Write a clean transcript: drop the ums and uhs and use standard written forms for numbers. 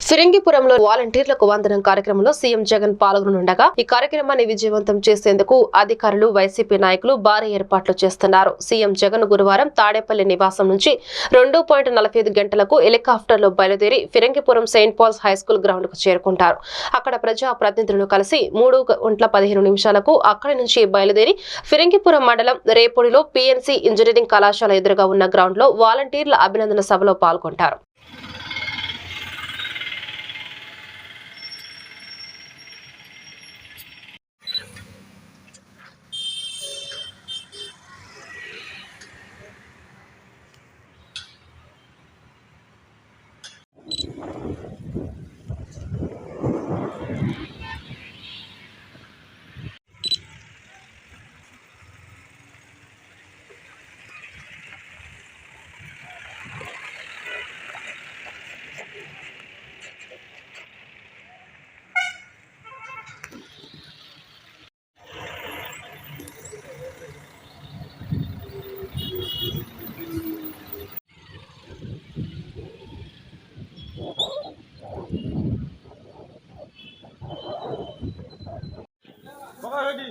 ఫిరంగిపురంలో వాలంటీర్లకు వందనం కార్యక్రమంలో సీఎం జగన్ పాల్గొనుండగా ఈ కార్యక్రమాన్ని విజయవంతం చేసేందుకు అధికారులు వైసీపీ నాయకులు భారీ ఏర్పాట్లు చేస్తున్నారు. సీఎం జగన్ గురువారం తాడేపల్లి నివాసం నుంచి 2.45 గంటలకు హెలికాప్టర్లో బయలుదేరి Phirangipuram Saint Paul's high school ground కు చేరుకుంటారు. అక్కడ ప్రజా ప్రతినిధులను కలిసి 3:15 అక్కడి నుంచి బయలుదేరి ఫిరంగిపురం మండలం రేపొడిలో పీఎన్సీ ఇంజనీరింగ్ కళాశాల ఎదురుగా ఉన్న గ్రౌండ్ లో వాలంటీర్ల అభినందన సభలో పాల్గొంటారు. Ready.